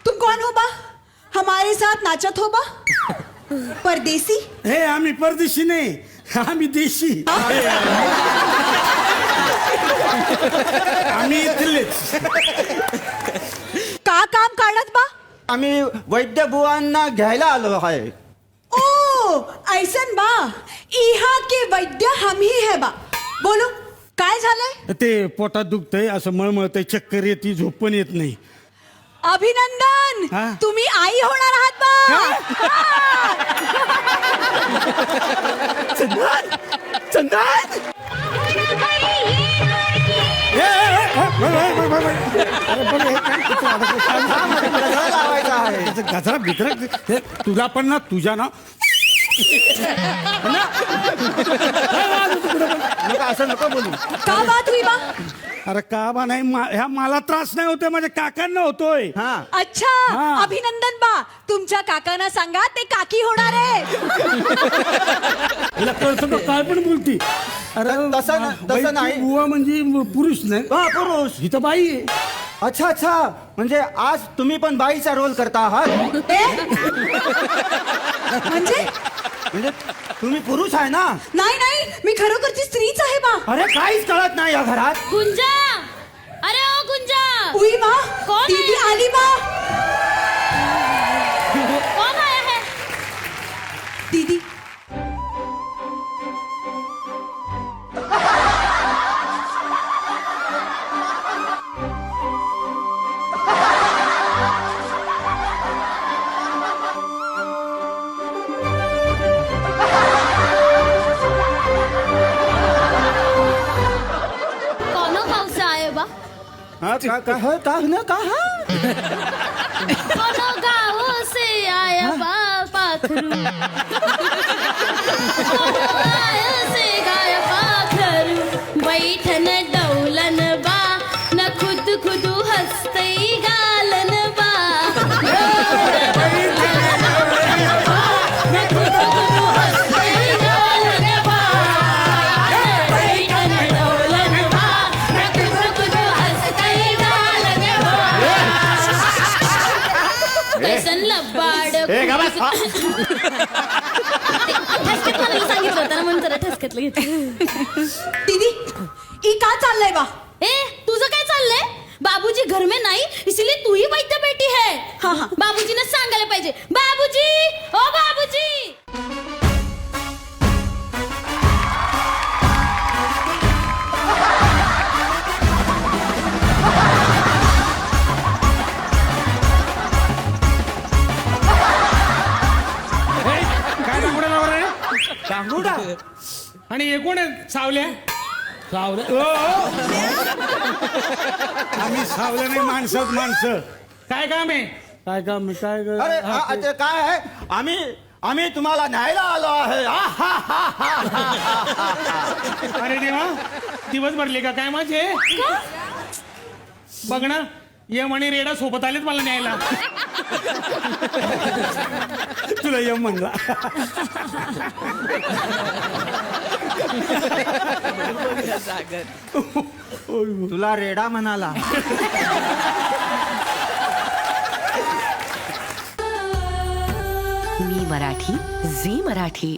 तुम कौन हो बा? हमारे साथ नाचत हो बा? परदेसी? हे आम्ही परदेशी नाही, आम्ही देशी. आम्ही इथलेच. का काम काढत बा? आम्ही वैद्य बुवांना घ्यायला आलो आहे. ओ ऐसन बा, इहा के वैद्य हम ही है बा. बोलो काय झालंय? ते पोटात दुखतंय, असं मळमळतंय, चक्कर येते, झोप पण येत नाही. अभिनंदन, हा? तुम्ही आई होणार आहात बा. चंदन लावायचा आहे. गजरा बिजरा तुला पण ना, तुझ्या ना असं नको बोलू. का बात हुई बा? अरे का बा नाही, ह्या मला त्रास नाही होतोय, माझ्या काकांना होतोय. हा अच्छा, हा. अभिनंदन बा, तुमच्या काकांना सांगा ते काकी होणार आहे. तिला कळतं का काय पण बोलती. अरे तसं नाही. बुवा म्हणजे पुरुष नाही, हा पुरुष. ही तर बाई आहे. अच्छा अच्छा, म्हणजे आज तुम्ही पण बाईचा रोल करता आहात. म्हणजे म्हणजे तुम्ही पुरुष आहे ना. नाही नाही, मी खरोखरची स्त्रीच आहे बा. अरे काहीच कळत नाही या घरात. गुंजा, अरे ओ गुंजा, उई बा, कोण आहे? दीदी आली बा. कौन आया है? दीदी कौन गाँव से आए बा? हा का कौन गाँव से आया बा पाखरू? कौन गाँव से गाया पाखरू? बैठन डौलन बा, न खुद खुद हंसते गालन बा. न खुद खुद हंसते गालन बा. बैठन डौलन बा, न खुद खुद हंसते गालन बा. कैसन लबाड ठसक्यात मला सांगितलं होतं ना, म्हणून जरा ठसक्यातलं घेतलं. दीदी ई का चाललंय बा? ए तुझं काय चाललंय? बाबूजी घर में नाही, इसलिए तू ही वैद्य बेटी है. हाँ, हाँ. बाबूजीने सांगायला पाहिजे, बाबूजी ओ बाबूजी. काय दांगुडा लावला रे? डांगुडा. आणि हे कोण आहे? सावल्या सावल्या आम्ही सावलं नाही, माणसात माणसं. काय काम आहे? काय काम आहे, काय अरे ते काय आहे, आम्ही तुम्हाला न्यायला आलो आहे. अरे देवा, दिवस भरले का काय माझे? बघ ना, ये म्हणे रेडा सोबत आलेत मला न्यायला. तुला ये म्हणला. तुला रेडा म्हणाला. मी मराठी, झी मराठी.